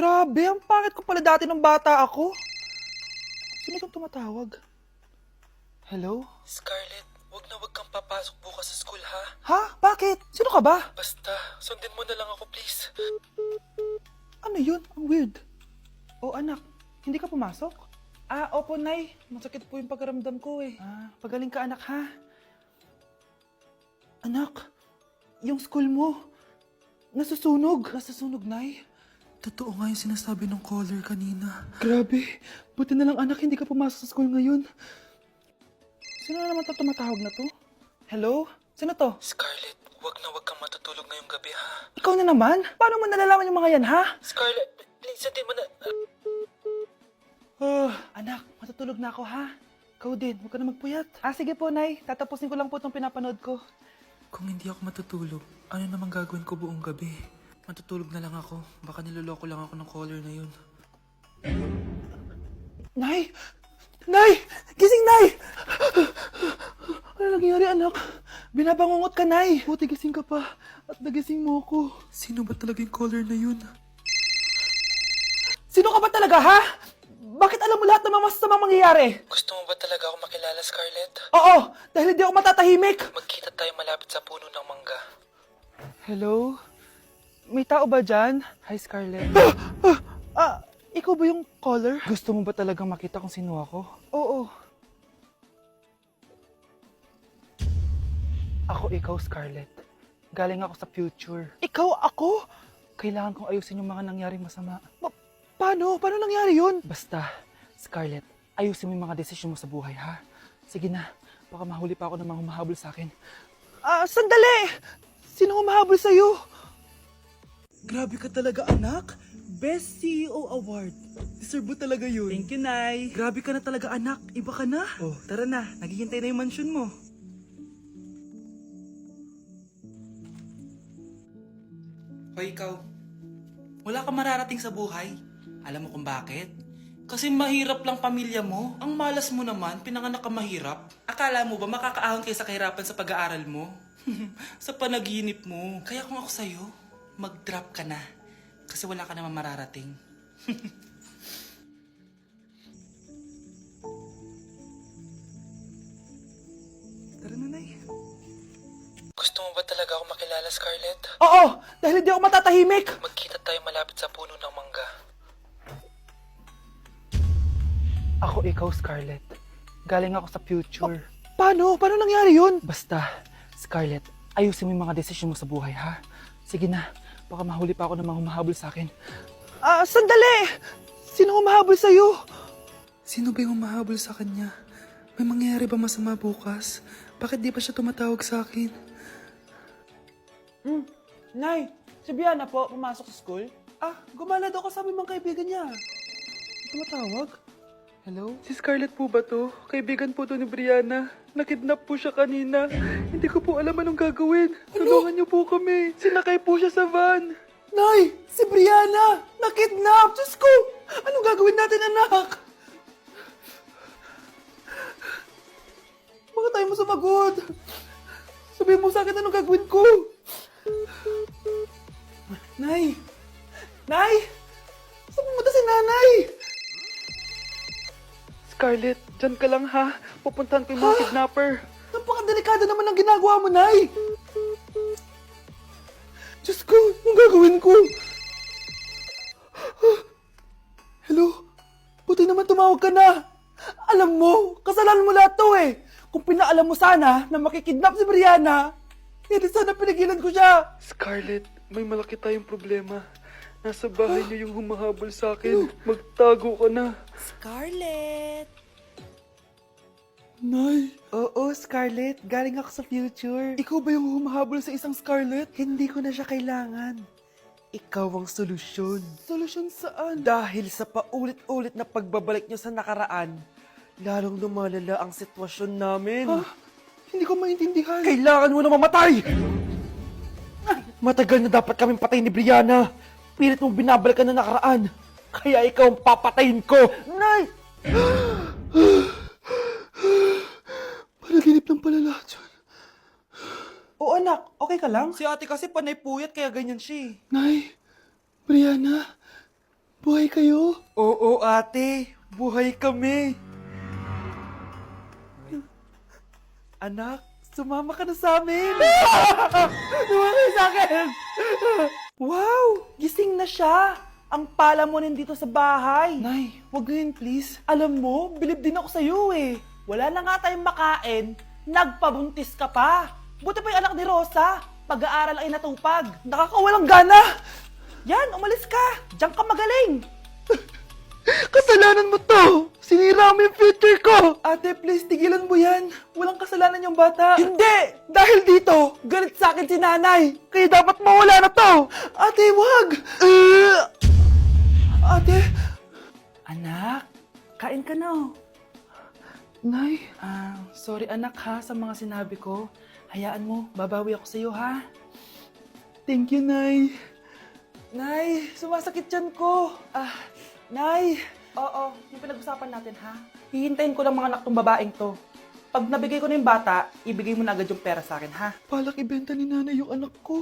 Grabe, ang pangit ko pala dati nung bata ako. Sino itong tumatawag? Hello? Scarlett, wag kang papasok bukas sa school, ha? Ha? Bakit? Sino ka ba? Basta, sundin mo na lang ako, please. Ano yun? Ang weird. Oh anak, hindi ka pumasok? Opo nay. Masakit po yung pagkaramdam ko eh. Pagaling ka anak ha? Anak, yung school mo, nasusunog. Nasusunog nay? Totoo nga yung sinasabi ng caller kanina. Grabe, buti na lang anak hindi ka pumasok sa school ngayon. Sino na naman tumatawag na to? Hello? Sino to? Scarlett, wag kang matutulog ngayong gabi, ha? Ikaw na naman? Paano mo nalalaman yung mga yan ha? Scarlett, please, sundin mo na... Anak, matutulog na ako ha? Ikaw din, huwag ka na magpuyat. Sige po, Nay. Tatapusin ko lang po itong pinapanood ko. Kung hindi ako matutulog, ano namang gagawin ko buong gabi? Matutulog na lang ako. Baka niloloko lang ako ng caller na yun. Nay! Nay! Gising, Nay! Ano nangyari, anak? Binabangungot ka, Nay. Buti gising ka pa. At nagising mo ako. Sino ba talaga yung caller na yun? Sino ka ba talaga, ha? Bakit alam mo lahat ng mga masasamang mangyayari? Gusto mo ba talaga ako makilala, Scarlett? Oo, dahil hindi ako matatahimik. Magkita tayo malapit sa puno ng mangga. Hello? May tao ba dyan? Hi, Scarlett. Ikaw ba yung caller? Gusto mo ba talagang makita kung sino ako? Oo. Ako ikaw, Scarlett. Galing ako sa future. Ikaw ako? Kailangan kong ayusin yung mga nangyaring masama. Paano? Paano nangyari yun? Basta, Scarlett, ayusin mo yung mga desisyon mo sa buhay, ha? Sige na, baka mahuli pa ako ng mga humahabol sa akin. Sandali! Sino humahabol sa'yo? Grabe ka talaga, anak. Best CEO Award. Deserve mo talaga yun. Thank you, Nay. Grabe ka na talaga, anak. Iba ka na. Oh, tara na. Naghihintay na yung mansion mo. Hoy, ikaw. Wala ka mararating sa buhay. Alam mo kung bakit? Kasi mahirap lang pamilya mo. Ang malas mo naman, pinanganak ka mahirap. Akala mo ba makakaahon kayo sa kahirapan sa pag-aaral mo? Sa panaginip mo. Kaya kung ako sa'yo, mag-drop ka na. Kasi wala ka naman mararating. Tara na, Nay. Gusto mo ba talaga ako makilala, Scarlett? Oo, dahil hindi ako matatahimik. Magkita tayo malapit sa puno ng mangga. Ako ikaw, Scarlett. Galing ako sa future. Paano? Paano nangyari yun? Basta, Scarlett, ayusin mo yung mga desisyon mo sa buhay, ha? Sige na, baka mahuli pa ako ng mga humahabol sa akin. Sandali! Sino humahabol sa'yo? Sino ba yung humahabol sa kanya? May mangyayari ba masama bukas? Bakit di pa siya tumatawag sa akin? Nay, si Biana po, pumasok sa school. Gumala daw kasama yung mga kaibigan niya. Tumatawag? Hello? Si Scarlett po ba to? Kaibigan po to ni Brianna. Nakidnap po siya kanina. Hindi ko po alam anong gagawin. Tulungan niyo po kami. Sinakay po siya sa van. Nay! Si Brianna! Nakidnap! Diyos ko! Anong gagawin natin, anak? Bakit tayo mo sumagot? Sabihin mo sa akin anong gagawin ko? Nay! Nay! Saan pumunta si nanay? Scarlett, dyan ka lang ha. Pupuntahan ko yung mga kidnapper. Napakadelikado naman ang ginagawa mo, Nay! Diyos ko, anong gagawin ko? Hello? Buti naman tumawag ka na. Alam mo, kasalanan mo lahat to eh. Kung pinaalam mo sana na makikidnap si Brianna, hindi sana pinigilan ko siya. Scarlett, may malaki tayong problema. Nasa bahay niyo yung humahabol sa akin. Magtago ka na. Scarlett! Nay! Oo, Scarlett. Galing ako sa future. Ikaw ba yung humahabol sa isang Scarlett? Hindi ko na siya kailangan. Ikaw ang solusyon. Solusyon saan? Dahil sa paulit-ulit na pagbabalik niyo sa nakaraan, lalong lumalala ang sitwasyon namin. Hindi ko maintindihan. Kailangan mo na mamatay! Matagal na dapat kaming patay ni Brianna. Pilit mong binabalikan na nakaraan. Kaya ikaw ang papatayin ko. Nay! Panaginip lang pala lahat yun. Oo anak, okay ka lang? Si ate kasi panay puyat kaya ganyan siya eh. Nay, Brianna, Buhay kayo? Oo, ate. Buhay kami. Anak, sumama ka na sa amin. Sumama kayo sa akin! Wow! Gising na siya! Ang pala mo nandito sa bahay. Nay, wag ngayon please. Alam mo, bilib din ako sa'yo eh. Wala na nga tayong makain, nagpabuntis ka pa. Buti pa yung anak ni Rosa, pag-aaral ay natupag. Nakakawalang gana! Yan, umalis ka! Diyan ka magaling! Kasalanan mo to! Sinira mo yung future ko! Ate, please, tigilan mo yan. Walang kasalanan yung bata. Hindi! Dahil dito, galit sa akin si nanay. Kaya dapat mawala na to! Ate, wag! Ate! Anak, kain ka na. Nay? Sorry anak ha sa mga sinabi ko. Hayaan mo, babawi ako sa'yo ha. Thank you, Nay. Nay, sumasakit yan ko. Nay. Oo, yung pinag-usapan natin ha. Hihintayin ko lang mga anak tong babaeng to. Pag nabigay ko na yung bata, ibigay mo na agad yung pera sa akin ha. Palak ibenta ni nanay yung anak ko.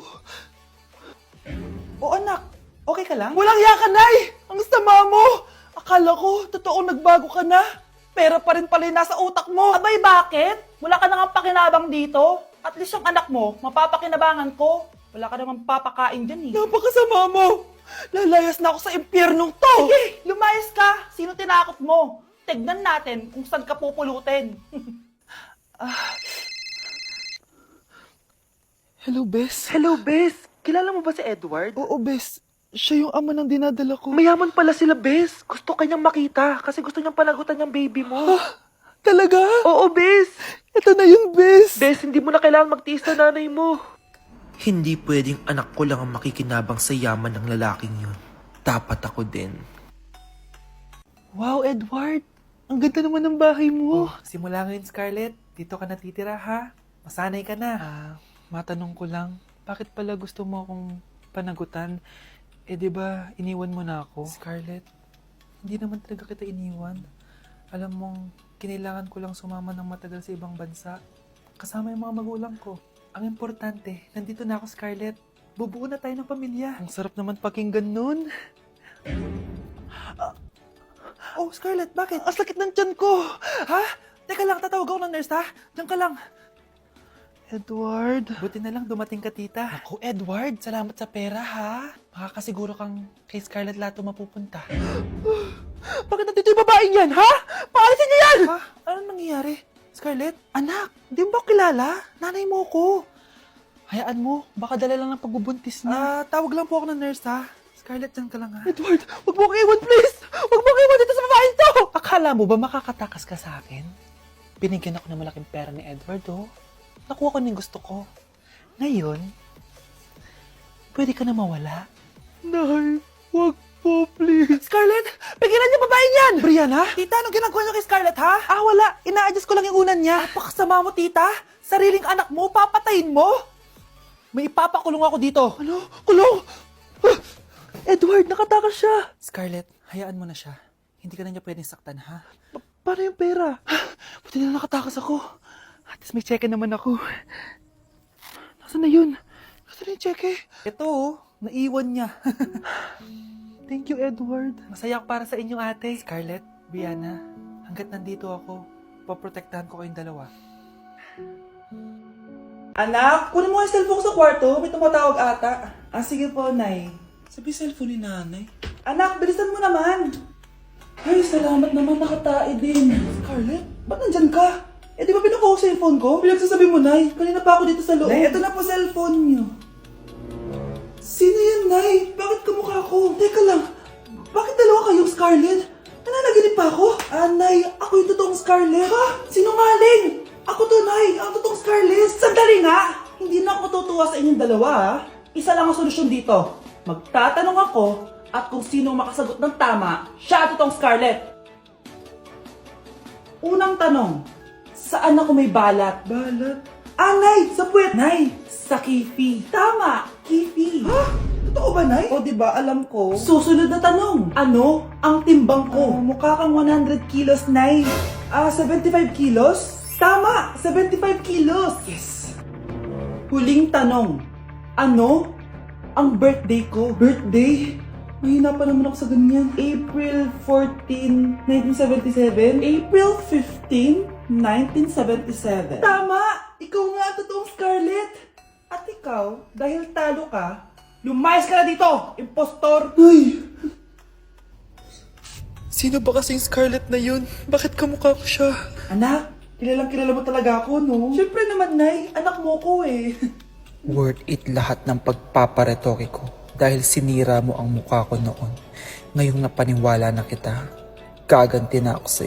O anak, okay ka lang? Walang hiya ka, Nay! Ang sama mo! Akala ko, totoo nagbago ka na. Pera pa rin pala yung nasa utak mo. Abay, bakit? Wala ka nang pakinabang dito. At least yung anak mo, mapapakinabangan ko. Wala ka namang papakain dyan eh. Napakasama mo! Lalayas na ako sa impyernong to! Sige, lumayas ka! Sino tinakot mo? Tignan natin kung saan ka pupulutin. Hello, Bes. Hello, Bes. Kilala mo ba si Edward? Oo, Bes. Siya yung ama ng dinadala ko. Mayaman pala sila, Bes. Gusto kanyang makita kasi gusto niyang panagutan yung baby mo. Talaga? Oo, Bes. Ito na yun, Bes. Bes, hindi mo na kailangan magtiis na nanay mo. Hindi pwedeng anak ko lang ang makikinabang sa yaman ng lalaking yun. Dapat ako din. Wow, Edward. Ang ganda naman ng bahay mo. Simula ngayon, Scarlett. Dito ka natitira, ha? Masanay ka na. Matanong ko lang, bakit pala gusto mo akong panagutan? Eh, di ba iniwan mo na ako? Scarlett, hindi naman talaga kita iniwan. Alam mong, kinailangan ko lang sumama ng matagal sa ibang bansa. Kasama yung mga magulang ko. Ang importante, nandito na ako, Scarlett. Bubuo na tayo ng pamilya. Ang sarap naman pakinggan nun. Oh, Scarlett, bakit? Ang sakit ng tiyan ko! Ha? Teka lang, tatawag ako ng nurse, ha? Diyan ka lang. Edward. Buti na lang dumating ka, tita. Ako, Edward, salamat sa pera, ha? Makakasiguro kang kay Scarlett Lato mapupunta. Bakit nandito yung babaeng yan, ha? Paalisin niyo yan! Ha? Anong nangyayari? Scarlett? Anak, di mo ba kilala? Nanay mo ko. Hayaan mo, baka dala lang ng pagbubuntis niya. Tawag lang po ako ng nurse, ha? Scarlett, dyan ka lang, ha? Edward, wag mo kang iwan, please! Wag mo kang iwan dito sa babaeng to! Akala mo ba makakatakas ka sa akin? Binigyan ako ng malaking pera ni Edward, oh. Nakuha ko na yung gusto ko. Ngayon, pwede ka na mawala. Nay, wag po, please. Scarlett, pigilan niyo babaeng yan! Brianna? Tita, anong ginagawa niyo kay Scarlett, ha? Wala. Ina-adjust ko lang yung unan niya. Napakasama mo, tita. Sariling anak mo, papatayin mo. May ipapakulong ako dito. Ano? Kulong? Edward, nakatakas siya. Scarlett, hayaan mo na siya. Hindi ka na niya pwedeng saktan, ha? Paano yung pera? Buti na nakatakas ako. At least may cheque naman ako. Nasaan na yun? Nasaan na yung cheque? Ito, oh. Naiwan niya. Thank you, Edward. Masaya ako para sa inyo, ate. Scarlett, Brianna, hanggat nandito ako, poprotektahan ko kayong dalawa. Anak, kunin mo yung cellphone ko sa kwarto. May tumatawag ata. Sige po, Nay. Sabi cellphone ni nanay. Anak, bilisan mo naman. Ay, salamat naman, nakatae din. Scarlett, ba't nandyan ka? Eh, di ba pinukuha ko sa cellphone ko? Pinagsasabi mo, Nay. Kanina pa ako dito sa loob. Nay, ito na po cellphone niyo. Sino yan, Nay? Bakit kamukha ko? Teka lang, bakit dalawa kayong Scarlett? Nananaginip pa ako? Nay, ako yung totoong Scarlett. Ha? Sinungaling! Ako to, Nay. Ang totoong Scarlett. Sandali nga! Hindi na ako tutuwa sa inyong dalawa, ha? Isa lang ang solusyon dito. Magtatanong ako at kung sino makasagot ng tama, siya ang totoong Scarlett. Unang tanong, saan ako may balat? Balat? Nay! Sa puwet! Nay! Sa kifi. Tama! Kifi. Ha? Totoo ba, Nay? O, diba, alam ko. Susunod na tanong. Ano ang timbang ko? Mukha kang 100 kilos, Nay. 75 kilos? Tama! 75 kilos! Yes! Huling tanong. Ano ang birthday ko? Birthday? Mahina pa naman ako sa ganyan. April 14, 1977? April 15, 1977. Tama! Ikaw nga ang totoong Scarlett! At ikaw, dahil talo ka, lumayas ka na dito, impostor! Ay! Sino ba kasing Scarlett na yun? Bakit kamukha ko siya? Anak, kilala mo talaga ako, no? Siyempre naman, Nay. Anak mo ko eh. Worth it lahat ng pagpaparetoke ko dahil sinira mo ang mukha ko noon. Ngayong napaniwala na kita, gaganti na ako sa'yo.